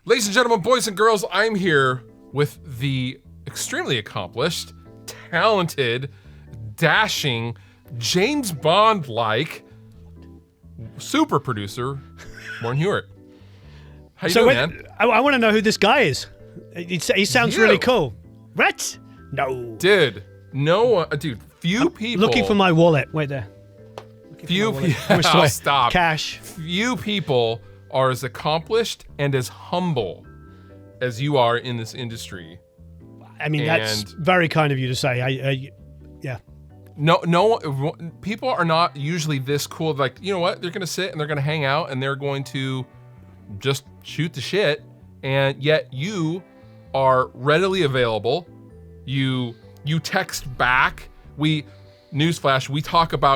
Ladies and gentlemen, boys and girls, I'm here with the extremely accomplished, talented, dashing, James Bond-like super producer, Warren Huart. How you doing, man? I want to know who this guy is. He sounds really cool. What? No. Dude, few people. Looking for my wallet. Wait there. Few people. I'll stop. Cash. Few people are as accomplished and as humble as you are in this industry. I mean, that's very kind of you to say. Yeah. No, people are not usually this cool. Like, you know what? They're going to sit and they're going to hang out and they're going to just shoot the shit. And yet you are readily available. You text back. Newsflash,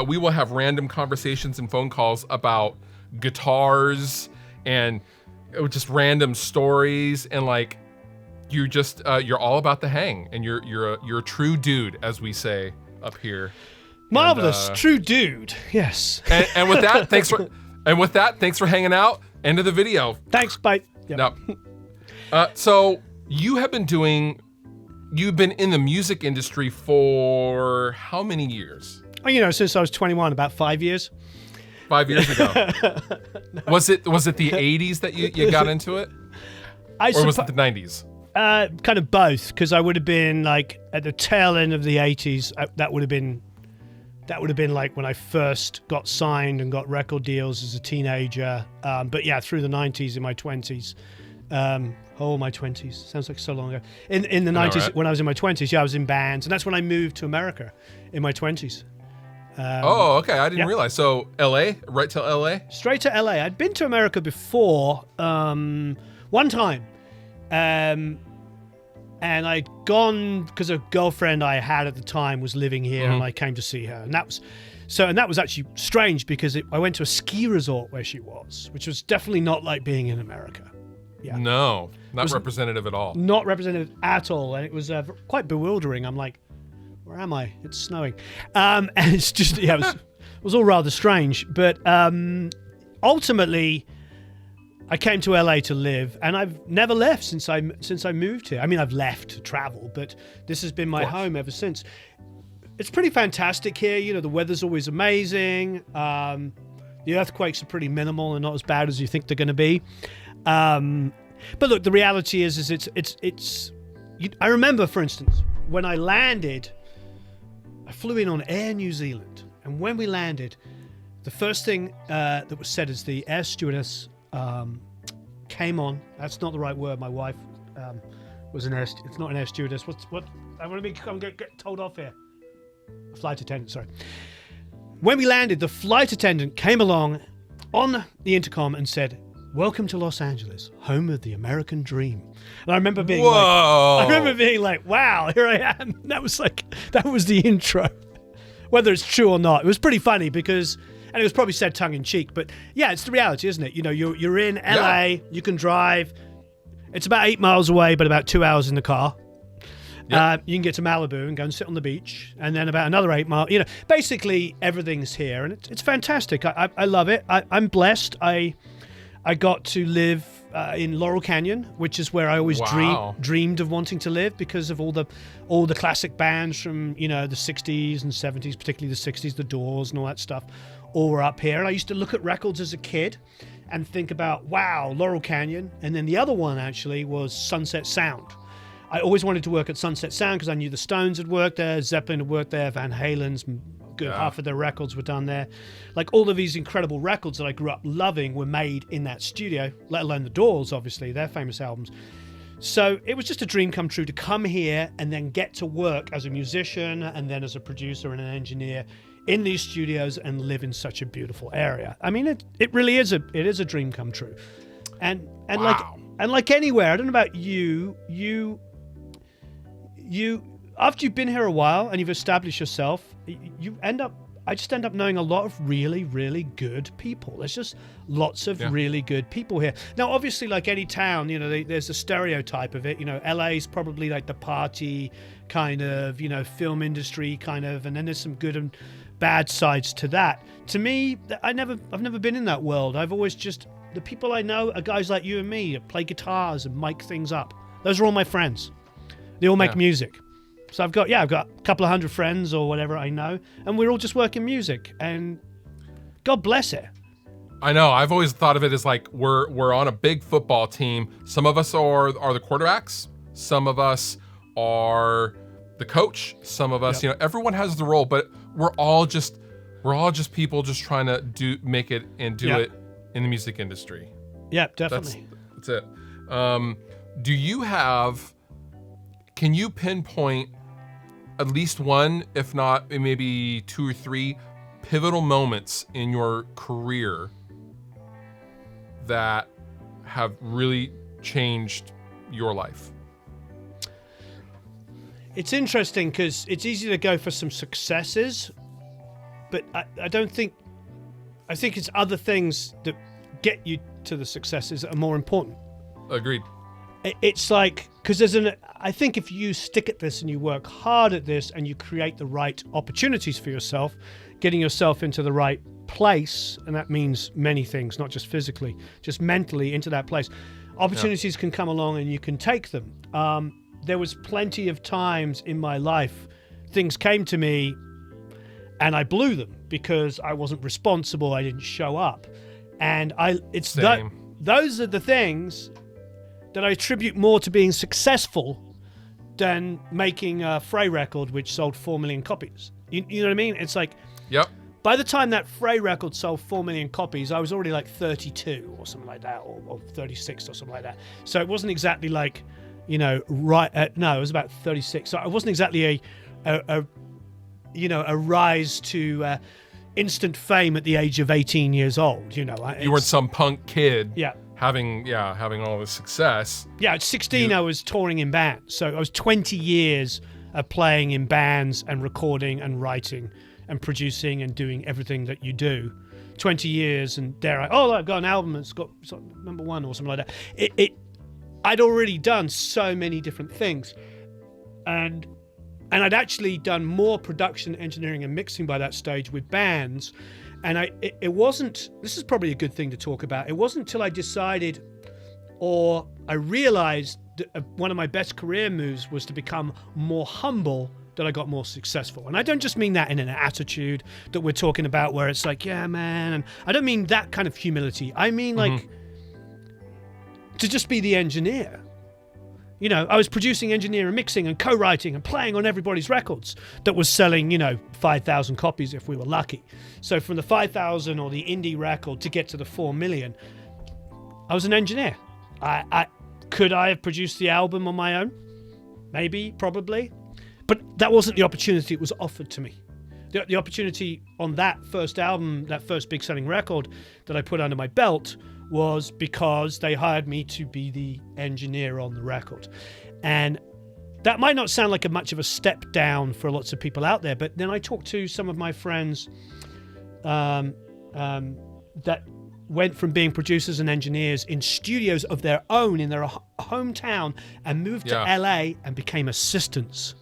we will have random conversations and phone calls about guitars and just random stories, and like you're all about the hang, and you're a true dude, as we say up here. Marvelous, true dude. Yes. And with that, thanks for hanging out. End of the video. Thanks, bye. Yep. No. So you've been in the music industry for how many years? Oh, since I was 21, about 5 years. 5 years ago. No. Was it the 80s that you got into it? Or was it the 90s? Kind of both, because I would have been like at the tail end of the 80s. That would have been like when I first got signed and got record deals as a teenager. But yeah, through the 90s, in my 20s. My 20s. Sounds like so long ago. In the 90s, right? When I was in my 20s, I was in bands. And that's when I moved to America in my 20s. Okay. I didn't realize. So LA, right to LA? Straight to LA. I'd been to America before, one time. And I'd gone because a girlfriend I had at the time was living here, and I came to see her. And that was actually strange because I went to a ski resort where she was, which was definitely not like being in America. Yeah. No, not representative at all. Not representative at all. And it was quite bewildering. I'm like, where am I? It's snowing. And it's just, it was all rather strange. But ultimately, I came to LA to live, and I've never left since I moved here. I mean, I've left to travel, but this has been my home ever since. It's pretty fantastic here. The weather's always amazing. The earthquakes are pretty minimal and not as bad as you think they're going to be. But look, the reality is I remember, for instance, when I landed, I flew in on Air New Zealand, and when we landed, the first thing that was said is the air stewardess came on. That's not the right word. My wife was an air. It's not an air stewardess. What? I want to get told off here. A flight attendant. Sorry. When we landed, the flight attendant came along on the intercom and said, "Welcome to Los Angeles, home of the American dream." And I remember being like, "Wow, here I am." That was the intro. Whether it's true or not, it was pretty funny because. And it was probably said tongue-in-cheek, but yeah, it's the reality, isn't it? You're in LA, you can drive. It's about 8 miles away, but about 2 hours in the car. Yep. You can get to Malibu and go and sit on the beach, and then about another 8 miles. Basically everything's here, and it's fantastic. I love it. I'm blessed. I got to live in Laurel Canyon, which is where I always dreamed of wanting to live because of all the classic bands from the 60s and 70s, particularly the 60s, the Doors and all that stuff. All were up here. And I used to look at records as a kid and think about, wow, Laurel Canyon. And then the other one actually was Sunset Sound. I always wanted to work at Sunset Sound because I knew the Stones had worked there, Zeppelin had worked there, Van Halen's half of their records were done there. Like all of these incredible records that I grew up loving were made in that studio, let alone the Doors, obviously, their famous albums. So it was just a dream come true to come here and then get to work as a musician and then as a producer and an engineer in these studios and live in such a beautiful area. I mean, it really is a dream come true. And wow. like anywhere, I don't know about you after you've been here a while and you've established yourself, I just end up knowing a lot of really, really good people. There's just lots of really good people here. Now, obviously, like any town, there's a stereotype of it. LA's probably like the party kind of, film industry kind of, and then there's some good and bad sides to that. To me, I've never been in that world. I've always just the people I know are guys like you and me that play guitars and mic things up. Those are all my friends. They all make music. So I've got a couple of hundred friends or whatever I know, and we're all just working music, and God bless it. I know. I've always thought of it as like we're on a big football team. Some of us are the quarterbacks. Some of us are the coach. Some of us, everyone has the role, but we're all just people just trying to make it and do it in the music industry. Yeah, definitely. That's it. Can you pinpoint at least one, if not maybe two or three pivotal moments in your career that have really changed your life? It's interesting because it's easy to go for some successes, but I think it's other things that get you to the successes that are more important. Agreed. It's like, because I think if you stick at this and you work hard at this and you create the right opportunities for yourself, getting yourself into the right place, and that means many things, not just physically, just mentally into that place, opportunities can come along and you can take them. There was plenty of times in my life, things came to me and I blew them because I wasn't responsible, I didn't show up. And those are the things that I attribute more to being successful than making a Frey record which sold 4 million copies. You know what I mean? It's like, by the time that Frey record sold 4 million copies, I was already like 32 or something like that, or 36 or something like that. So it wasn't exactly like, no, it was about 36. So it wasn't exactly a rise to instant fame at the age of 18 years old. You weren't some punk kid. Yeah. Having all this success. Yeah, at 16 I was touring in bands. So I was 20 years of playing in bands and recording and writing and producing and doing everything that you do. 20 years, and I've got an album that's got number one or something like that. I'd already done so many different things. And I'd actually done more production, engineering, and mixing by that stage with bands. And it wasn't, this is probably a good thing to talk about, it wasn't until I decided or I realized that one of my best career moves was to become more humble that I got more successful. And I don't just mean that in an attitude that we're talking about where it's like, yeah, man. And I don't mean that kind of humility. I mean like to just be the engineer. I was producing, engineering, mixing, and co-writing and playing on everybody's records that was selling, 5,000 copies if we were lucky. So from the 5,000 or the indie record to get to the 4 million, I was an engineer. Could I have produced the album on my own? Maybe, probably. But that wasn't the opportunity that was offered to me. The opportunity on that first album, that first big selling record that I put under my belt, was because they hired me to be the engineer on the record. And that might not sound like much of a step down for lots of people out there, but then I talked to some of my friends that went from being producers and engineers in studios of their own in their hometown and moved to LA and became assistants.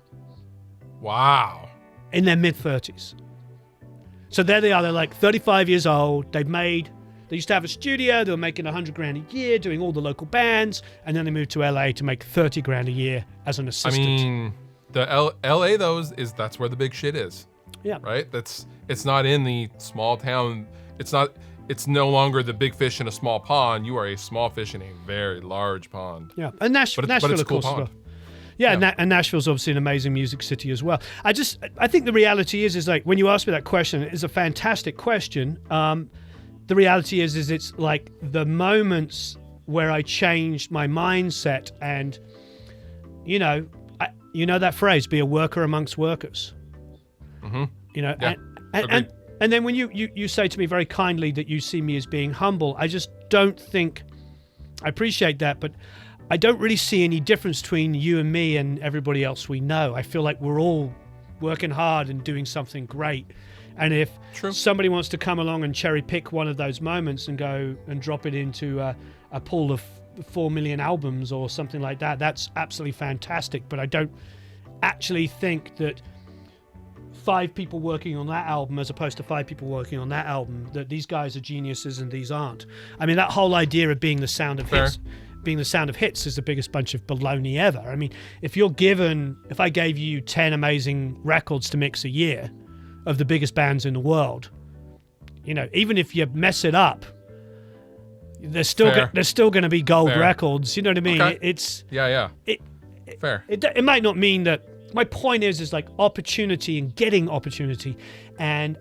Wow. In their mid-30s. So there they are, they're like 35 years old, they used to have a studio, they were making $100,000 a year doing all the local bands, and then they moved to LA to make $30,000 a year as an assistant. I mean, the LA though that's where the big shit is. Yeah. Right? It's not in the small town. It's no longer the big fish in a small pond. You are a small fish in a very large pond. Yeah. And Nashville, it's of course, cool as well. Yeah. And Nashville's obviously an amazing music city as well. I think the reality is like, when you ask me that question, it's a fantastic question. The reality is it's like the moments where I changed my mindset and, that phrase, be a worker amongst workers. Mm-hmm. And then when you say to me very kindly that you see me as being humble, I just don't think, I appreciate that, but I don't really see any difference between you and me and everybody else we know. I feel like we're all working hard and doing something great. And if somebody wants to come along and cherry pick one of those moments and go and drop it into a pool of 4 million albums or something like that, that's absolutely fantastic. But I don't actually think that 5 people working on that album as opposed to 5 people working on that album, that these guys are geniuses and these aren't. I mean, that whole idea of being the sound of hits, being the sound of hits is the biggest bunch of baloney ever. I mean, if I gave you 10 amazing records to mix a year of the biggest bands in the world, you know, even if you mess it up, there's still going to be gold records. You know what I mean? Okay. It's fair. It might not mean that. My point is like opportunity and getting opportunity, and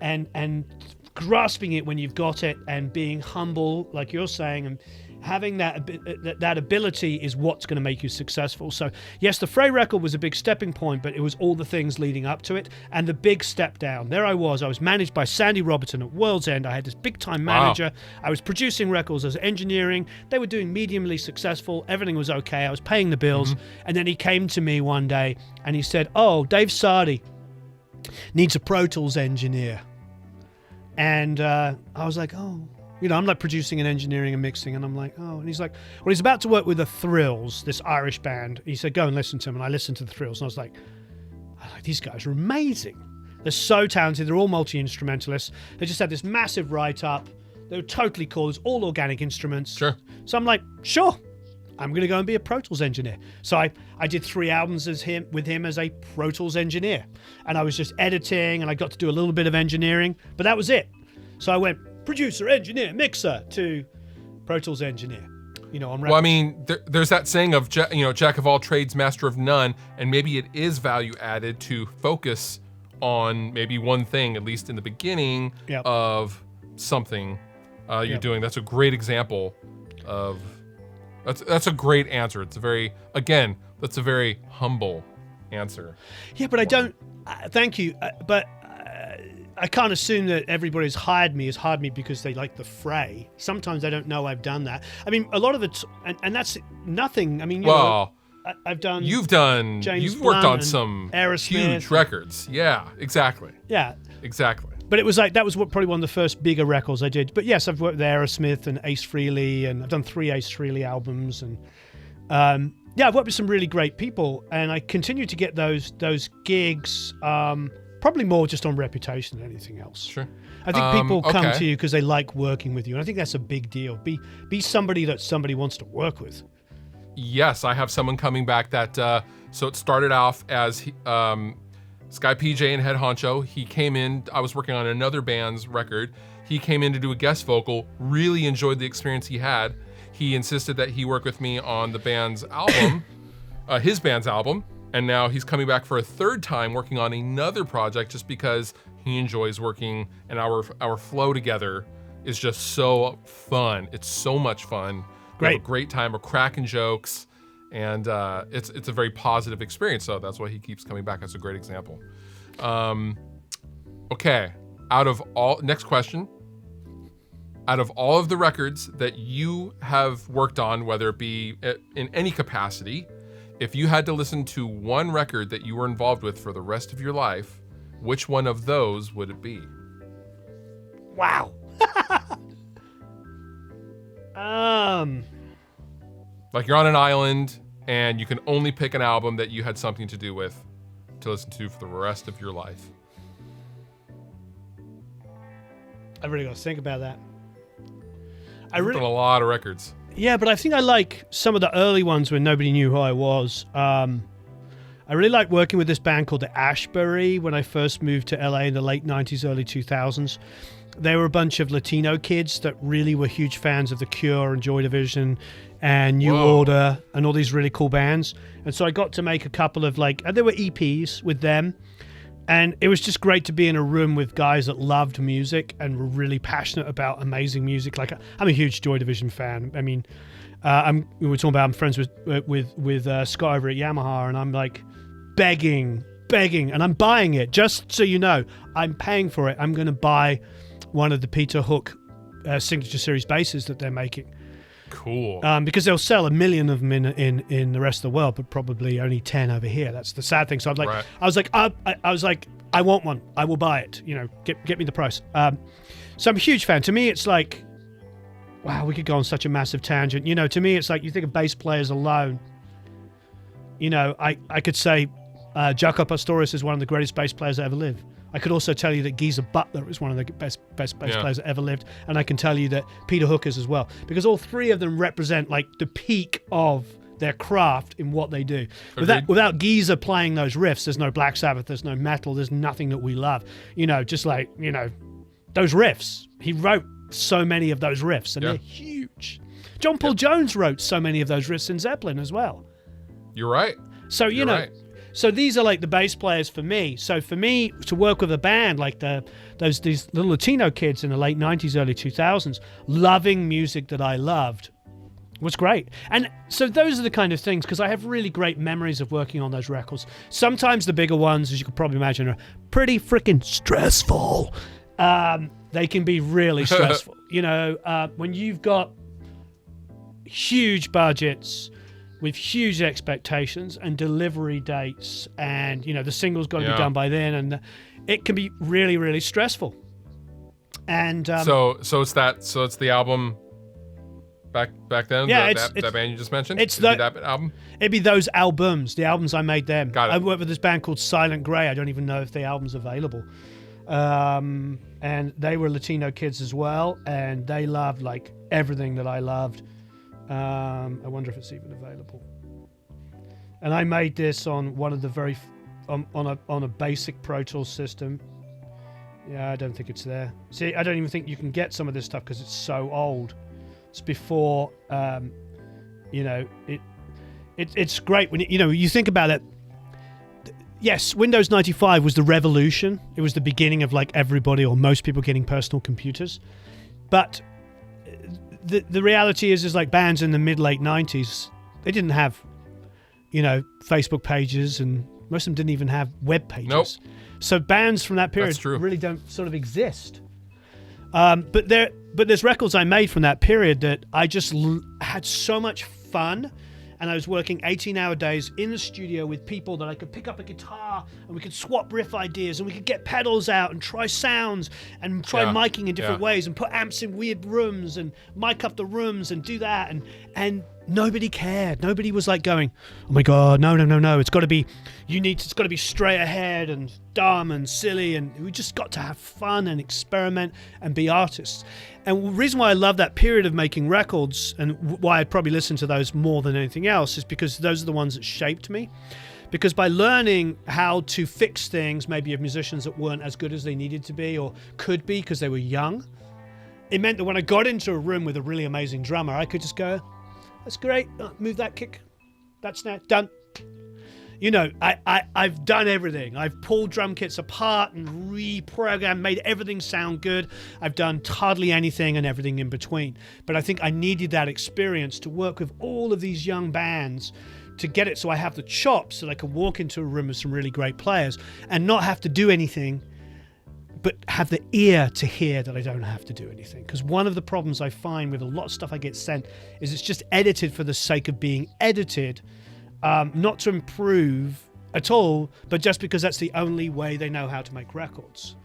grasping it when you've got it, and being humble, like you're saying, and having that ability is what's going to make you successful. So yes, the Frey record was a big stepping point, but it was all the things leading up to it, and the big step down. There I was managed by Sandy Robertson at World's End. I had this big time manager. Wow. I was producing records, I was engineering. They were doing mediumly successful. Everything was okay. I was paying the bills. And then he came to me one day and he said, "Oh, Dave Sardi needs a Pro Tools engineer." And I was like, "Oh." You know, I'm like producing and engineering and mixing, and I'm like, oh. And he's like, well, he's about to work with the Thrills, this Irish band. He said, go and listen to them. And I listened to the Thrills, and I was like, these guys are amazing. They're so talented. They're all multi-instrumentalists. They just had this massive write-up. They were totally cool. It was all organic instruments. Sure. So I'm like, sure, I'm going to go and be a Pro Tools engineer. So I did 3 albums with him as a Pro Tools engineer. And I was just editing, and I got to do a little bit of engineering, but that was it. So I went producer, engineer, mixer to Pro Tools engineer. You know, on records. Well, I mean, there's that saying of jack of all trades, master of none, and maybe it is value added to focus on maybe one thing, at least in the beginning of something you're doing. That's a great example of. That's a great answer. It's that's a very humble answer. Yeah, but I don't. Thank you, but. I can't assume that everybody has hired me because they like the Fray. Sometimes I don't know I've done that. I mean, a lot of it, and that's nothing. I mean, I've done. You've worked on some huge records. Yeah, exactly. Yeah, exactly. But it was like that was probably one of the first bigger records I did. But yes, I've worked with Aerosmith and Ace Frehley, and I've done 3 Ace Frehley albums, and I've worked with some really great people, and I continue to get those gigs. Probably more just on reputation than anything else. Sure. I think people come to you because they like working with you, and I think that's a big deal. Be somebody that somebody wants to work with. Yes, I have someone coming back that. So it started off as Sky PJ and Head Honcho. He came in. I was working on another band's record. He came in to do a guest vocal. Really enjoyed the experience he had. He insisted that he work with me on the band's album, his band's album. And now he's coming back for a 3rd time working on another project just because he enjoys working, and our flow together is just so fun. It's so much fun. We have a great time. We're cracking jokes, and it's a very positive experience. So that's why he keeps coming back. That's a great example. Okay, next question. Out of all of the records that you have worked on, whether it be in any capacity, if you had to listen to one record that you were involved with for the rest of your life, which one of those would it be? Wow. Like you're on an island and you can only pick an album that you had something to do with to listen to for the rest of your life. I really got to think about that. I've done a lot of records. Yeah, but I think I like some of the early ones when nobody knew who I was. I really liked working with this band called the Ashbury when I first moved to LA in the late 90s, early 2000s. They were a bunch of Latino kids that really were huge fans of The Cure and Joy Division and New Order and all these really cool bands. And so I got to make a couple of there were EPs with them. And it was just great to be in a room with guys that loved music and were really passionate about amazing music. Like I'm a huge Joy Division fan. I mean, we were talking about I'm friends with Scott over at Yamaha, and I'm like begging, and I'm buying it. Just so you know, I'm paying for it. I'm going to buy one of the Peter Hook signature series basses that they're making. Cool. Because they'll sell 1 million of them in the rest of the world, but probably only 10 over here. That's the sad thing. So I was like, I want one. I will buy it. You know, get me the price. So I'm a huge fan. To me, it's like, wow, we could go on such a massive tangent. You know, to me, it's like you think of bass players alone. You know, I could say Jaco Pastorius is one of the greatest bass players that ever lived. I could also tell you that Geezer Butler is one of the best bass players that ever lived, and I can tell you that Peter Hook is as well, because all three of them represent like the peak of their craft in what they do. Without Geezer playing those riffs, there's no Black Sabbath, there's no metal, there's nothing that we love. Just like, those riffs. He wrote so many of those riffs, and they're huge. John Paul Jones wrote so many of those riffs in Zeppelin as well. You're right. So, right. So these are like the bass players for me. So for me to work with a band like these little Latino kids in the late 90s, early 2000s, loving music that I loved was great. And so those are the kind of things, because I have really great memories of working on those records. Sometimes the bigger ones, as you could probably imagine, are pretty freaking stressful. They can be really stressful. When you've got huge budgets with huge expectations and delivery dates, and the single's got to be done by then, and it can be really, really stressful. And so it's the album back then. That band you just mentioned. That album. It'd be those albums, the albums I made them. Got it. I worked with this band called Silent Grey. I don't even know if the album's available. And they were Latino kids as well, and they loved like everything that I loved. I wonder if it's even available. And I made this on one of the on a basic Pro Tools system. Yeah, I don't think it's there. See, I don't even think you can get some of this stuff because it's so old. It's before, it's great when you think about it. Yes, Windows 95 was the revolution. It was the beginning of like everybody or most people getting personal computers. But the reality is like bands in the mid-late 90s, they didn't have, Facebook pages, and most of them didn't even have web pages. Nope. So bands from that period really don't sort of exist. But there's records I made from that period that I just had so much fun. And I was working 18-hour days in the studio with people that I could pick up a guitar and we could swap riff ideas and we could get pedals out and try sounds and try miking in different ways and put amps in weird rooms and mic up the rooms and do that. And nobody cared. Nobody was like going, oh my God, no. It's got to be unique. It's got to be straight ahead and dumb and silly. And we just got to have fun and experiment and be artists. And the reason why I love that period of making records and why I'd probably listen to those more than anything else is because those are the ones that shaped me. Because by learning how to fix things, maybe of musicians that weren't as good as they needed to be or could be because they were young, it meant that when I got into a room with a really amazing drummer, I could just go, that's great, move that kick, that snare, done. I've done everything. I've pulled drum kits apart and reprogrammed, made everything sound good. I've done hardly anything and everything in between. But I think I needed that experience to work with all of these young bands to get it so I have the chops so that I can walk into a room with some really great players and not have to do anything, but have the ear to hear that I don't have to do anything. Because one of the problems I find with a lot of stuff I get sent is it's just edited for the sake of being edited. Not to improve at all, but just because that's the only way they know how to make records.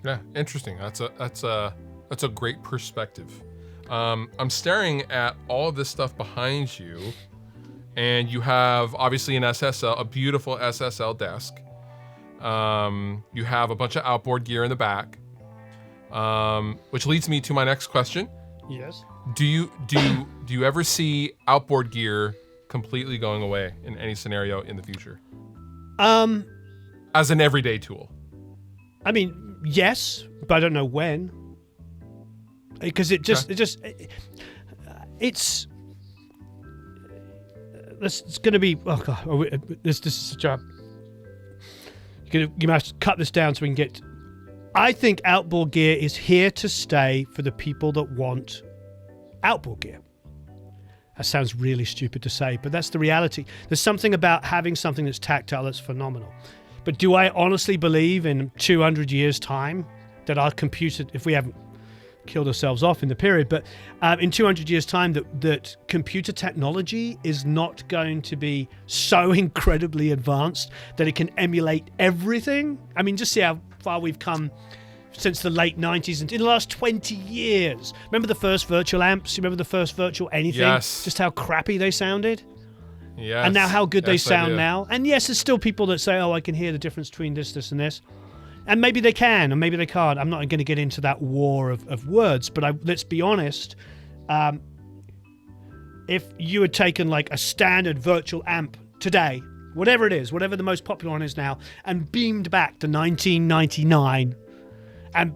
Yeah, interesting. That's a great perspective. I'm staring at all this stuff behind you, and you have obviously an SSL, a beautiful SSL desk. You have a bunch of outboard gear in the back, which leads me to my next question. Yes. Do you ever see outboard gear completely going away in any scenario in the future? As an everyday tool. I mean, yes, but I don't know when. Because it's going to be, oh God, this is such a, you must cut this down so we can get, I think outboard gear is here to stay for the people that want outboard gear. That sounds really stupid to say, but that's the reality. There's something about having something that's tactile that's phenomenal. But do I honestly believe in 200 years' time that our computer, if we haven't killed ourselves off in the period, but in 200 years' time that computer technology is not going to be so incredibly advanced that it can emulate everything? I mean, just see how far we've come since the late 90s and in the last 20 years. Remember the first virtual amps? You remember the first virtual anything? Yes. Just how crappy they sounded? Yes. And now how good they sound now? And yes, there's still people that say, oh, I can hear the difference between this, and this. And maybe they can, and maybe they can't. I'm not going to get into that war of words, but let's be honest. If you had taken like a standard virtual amp today, whatever it is, whatever the most popular one is now, and beamed back to 1999 and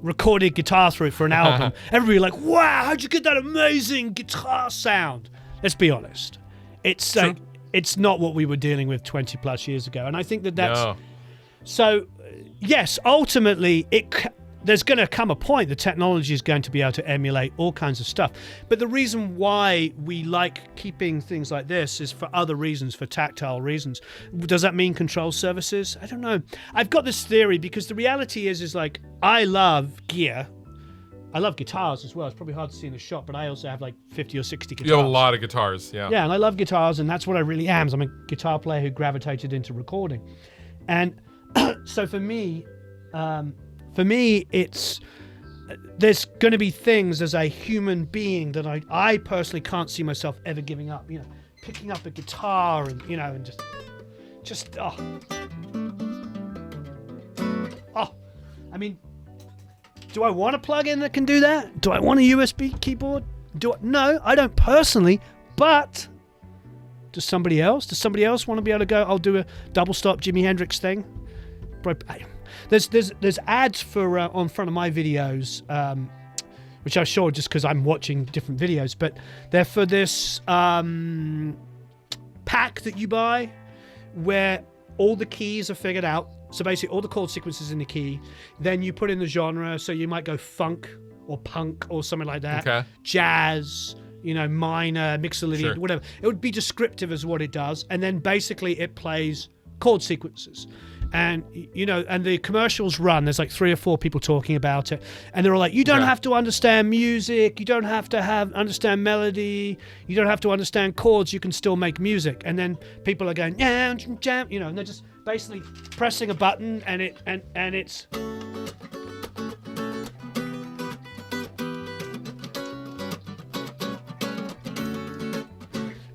recorded guitar through it for an album, everybody would be like, wow, how'd you get that amazing guitar sound? Let's be honest. It's it's not what we were dealing with 20 plus years ago. And I think that's... No. So, yes, ultimately, there's going to come a point the technology is going to be able to emulate all kinds of stuff. But the reason why we like keeping things like this is for other reasons, for tactile reasons. Does that mean control surfaces? I don't know. I've got this theory because the reality is like, I love gear. I love guitars as well. It's probably hard to see in the shop, but I also have like 50 or 60 guitars. You have a lot of guitars, yeah. Yeah, and I love guitars, and that's what I really am. I'm a guitar player who gravitated into recording. And so for me, it's there's going to be things as a human being that I personally can't see myself ever giving up. You know, picking up a guitar and and just I mean, do I want a plug-in that can do that? Do I want a USB keyboard? No, I don't personally. But does somebody else? Does somebody else want to be able to go? I'll do a double stop Jimi Hendrix thing. There's ads for on front of my videos, which I showed just because I'm watching different videos, but they're for this pack that you buy where all the keys are figured out. So basically all the chord sequences in the key, then you put in the genre, so you might go funk or punk or something like that, okay. Jazz, minor, mixolydian, sure. Whatever. It would be descriptive as what it does, and then basically it plays chord sequences. And and the commercials run, there's like 3 or 4 people talking about it, and they're all like, you don't have to understand music, you don't have to understand melody, you don't have to understand chords, you can still make music. And then people are going jam, and they're just basically pressing a button, and it's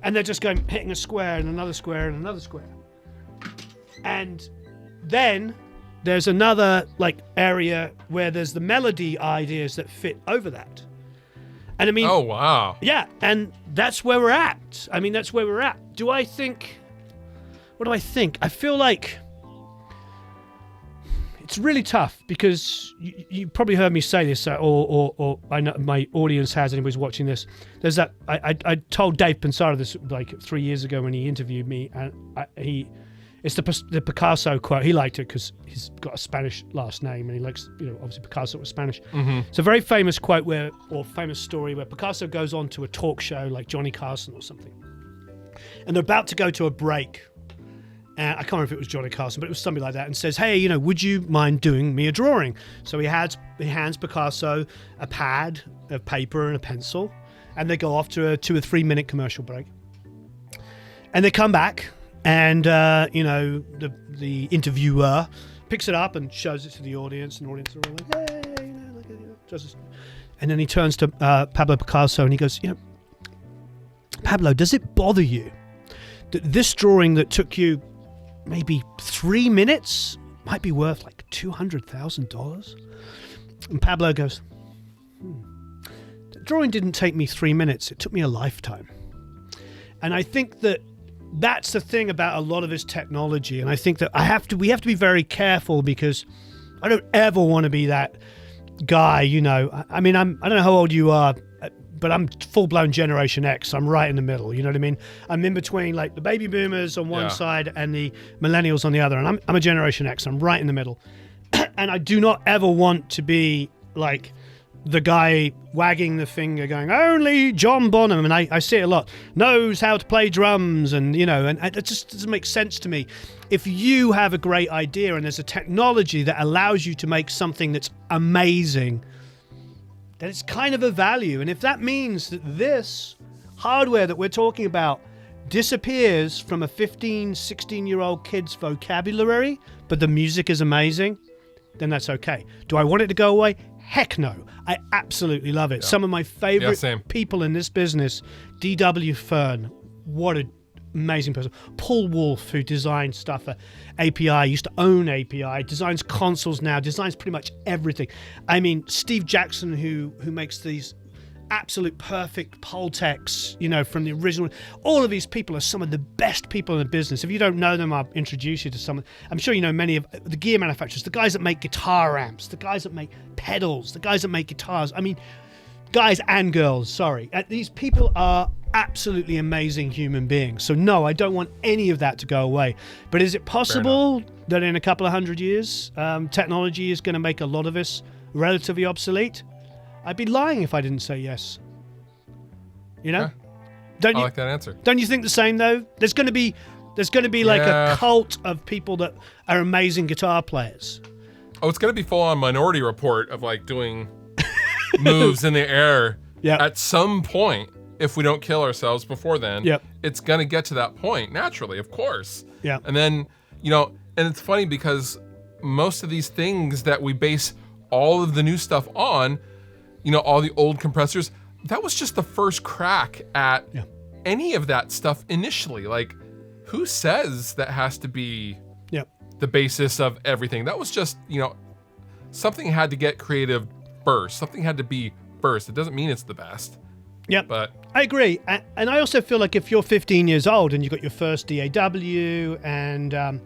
and they're just going hitting a square and another square and another square. And then there's another area where there's the melody ideas that fit over that. And I mean, oh wow. Yeah, and that's where we're at. I mean, that's where we're at. What do I think? I feel like it's really tough because you probably heard me say this, or I know my audience has, anybody's watching this. There's that, I told Dave Pensaro this 3 years ago when he interviewed me, and it's the Picasso quote. He liked it because he's got a Spanish last name, and he likes, obviously Picasso was Spanish. Mm-hmm. It's a very famous quote or famous story where Picasso goes on to a talk show like Johnny Carson or something, and they're about to go to a break. I can't remember if it was Johnny Carson, but it was something like that, and says, hey, would you mind doing me a drawing? So he hands Picasso a pad of paper and a pencil, and they go off to a 2 or 3 minute commercial break. And they come back, and the interviewer picks it up and shows it to the audience, and the audience are all like, hey, look at it. And then he turns to Pablo Picasso and he goes, Pablo, does it bother you that this drawing that took you maybe 3 minutes might be worth like $200,000? And Pablo goes, the drawing didn't take me 3 minutes, it took me a lifetime. And I think that's the thing about a lot of this technology, and I think that we have to be very careful, because I don't ever want to be that guy, I mean, I don't know how old you are, but I'm full-blown Generation X. I'm right in the middle, you know what I mean? I'm in between the baby boomers on one side and the millennials on the other, and I'm a Generation X. I'm right in the middle. And I do not ever want to be the guy wagging the finger going, only John Bonham, and I see it a lot, knows how to play drums, and and it just doesn't make sense to me. If you have a great idea and there's a technology that allows you to make something that's amazing, then it's kind of a value. And if that means that this hardware that we're talking about disappears from a 15, 16-year-old kid's vocabulary, but the music is amazing, then that's okay. Do I want it to go away? Heck no. I absolutely love it. Yeah. Some of my favorite people in this business, D.W. Fern, what a amazing person. Paul Wolf, who designed stuff for API, used to own API, designs consoles now, designs pretty much everything. I mean, Steve Jackson, who makes these absolute perfect Pultecs, from the original. All of these people are some of the best people in the business. If you don't know them, I'll introduce you to some. I'm sure you know many of the gear manufacturers, the guys that make guitar amps, the guys that make pedals, the guys that make guitars. I mean, guys and girls, sorry. These people are absolutely amazing human beings. So no, I don't want any of that to go away. But is it possible that in a couple of hundred years, technology is going to make a lot of this relatively obsolete? I'd be lying if I didn't say yes. Yeah. Don't I you like that answer. Don't you think the same though? There's going to be like a cult of people that are amazing guitar players. Oh, it's going to be full on Minority Report of like doing moves in the air. Yeah. At some point, if we don't kill ourselves before then, Yep. it's going to get to that point naturally, of course. Yeah. And then, and it's funny because most of these things that we base all of the new stuff on, all the old compressors, that was just the first crack at any of that stuff initially. Like, who says that has to be the basis of everything? That was just, something had to get creative first. Something had to be first. It doesn't mean it's the best. Yeah, but I agree. And I also feel like if you're 15 years old and you got your first DAW and,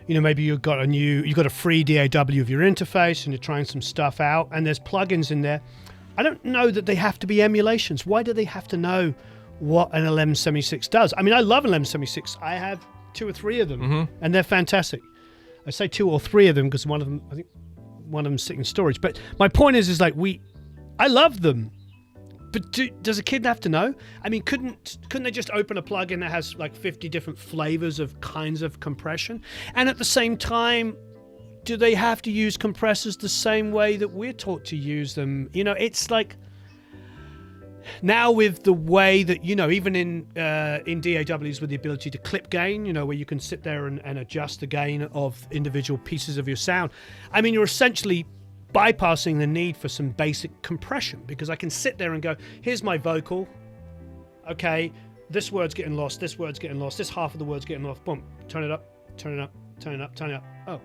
maybe you've got a free DAW of your interface and you're trying some stuff out and there's plugins in there, I don't know that they have to be emulations. Why do they have to know what an LM76 does? I mean, I love an LM76. I have 2 or 3 of them, and they're fantastic. I say 2 or 3 of them because I think one of them's sitting in storage. But my point is like I love them. But does a kid have to know? I mean, couldn't they just open a plugin that has like 50 different flavors of kinds of compression? And at the same time, do they have to use compressors the same way that we're taught to use them? It's like now with the way that, even in DAWs with the ability to clip gain, where you can sit there and adjust the gain of individual pieces of your sound. I mean, you're essentially bypassing the need for some basic compression because I can sit there and go, here's my vocal. Okay, this word's getting lost, this word's getting lost, this half of the word's getting lost. Boom, turn it up, turn it up, turn it up, turn it up. Oh.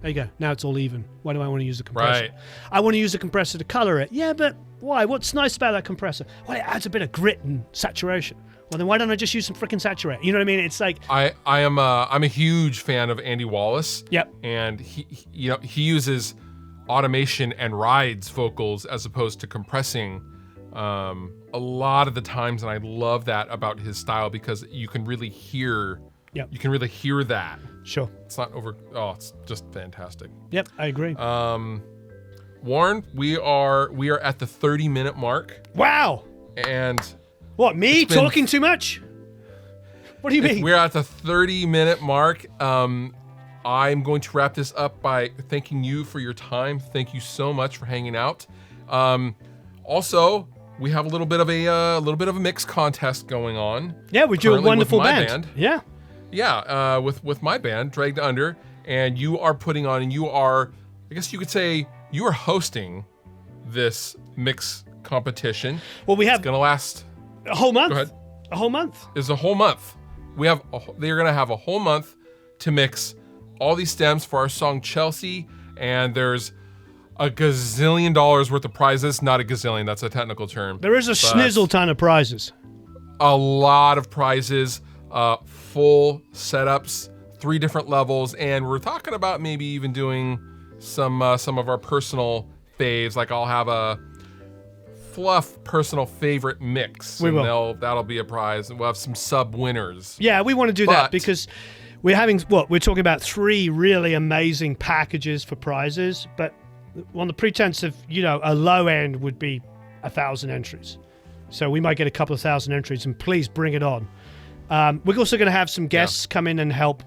There you go. Now it's all even. Why do I want to use a compressor? Right. I want to use a compressor to color it. Yeah, but why? What's nice about that compressor? Well, it adds a bit of grit and saturation. Well, then why don't I just use some freaking saturate? You know what I mean? It's like I'm a huge fan of Andy Wallace. Yep. And he uses automation and rides vocals as opposed to compressing a lot of the times, and I love that about his style because you can really hear. Yep. You can really hear that. Sure. It's not over. Oh, it's just fantastic. Yep, I agree. Warren, we are at the 30-minute mark. Wow. And what, me talking too much? What do you mean? We're at the 30-minute mark. I'm going to wrap this up by thanking you for your time. Thank you so much for hanging out. Also, we have a little bit of a mix contest going on. Yeah, we do a wonderful band. Yeah. Yeah, with my band, Dragged Under, and you are putting on, and you are, I guess you could say, you are hosting this mix competition. Well, we have... It's going to last... A whole month? Go ahead. A whole month? It's a whole month. They're going to have a whole month to mix all these stems for our song Chelsea, and there's a gazillion dollars worth of prizes. Not a gazillion, that's a technical term. There is a snizzle ton of prizes. A lot of prizes. Full setups, 3 different levels, and we're talking about maybe even doing some of our personal faves. Like I'll have a fluff personal favorite mix. We will. That'll be a prize, and we'll have some sub winners. Yeah, we want to do that because we're talking about 3 really amazing packages for prizes, but on the pretense of a low end would be 1,000 entries. So we might get a couple of 1,000 entries, and please bring it on. We're also going to have some guests come in and help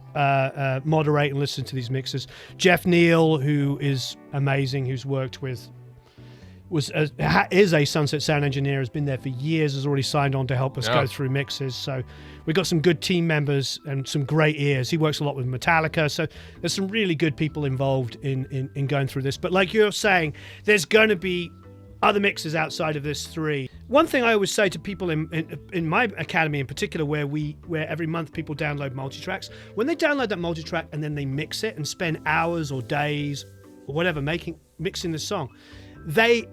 moderate and listen to these mixes. Jeff Neal, who is amazing, who's worked with, is a Sunset Sound engineer, has been there for years, has already signed on to help us go through mixes. So we've got some good team members and some great ears. He works a lot with Metallica, so there's some really good people involved in going through this. But like you're saying, there's going to be other mixes outside of this 3. One thing I always say to people in my academy in particular, where every month people download multitracks, when they download that multitrack and then they mix it and spend hours or days or whatever mixing the song, they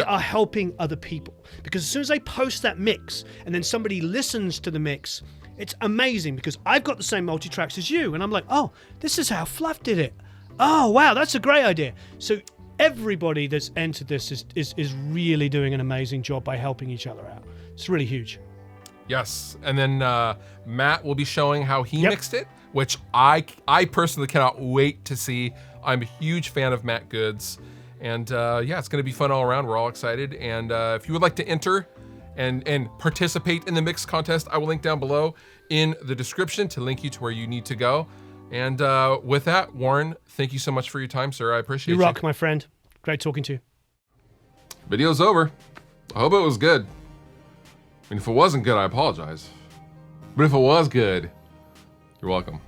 are helping other people, because as soon as they post that mix and then somebody listens to the mix, it's amazing, because I've got the same multitracks as you and I'm like, oh, this is how Fluff did it. Oh wow, that's a great idea. So everybody that's entered this is really doing an amazing job by helping each other out. It's really huge. Yes, and then Matt will be showing how he mixed it, which I personally cannot wait to see. I'm a huge fan of Matt Goods, and yeah, it's going to be fun all around. We're all excited, and if you would like to enter and participate in the mix contest, I will link down below in the description to link you to where you need to go. And with that, Warren, thank you so much for your time, sir. I appreciate you. You rock, my friend. Great talking to you. Video's over. I hope it was good. I mean, if it wasn't good, I apologize. But if it was good, you're welcome.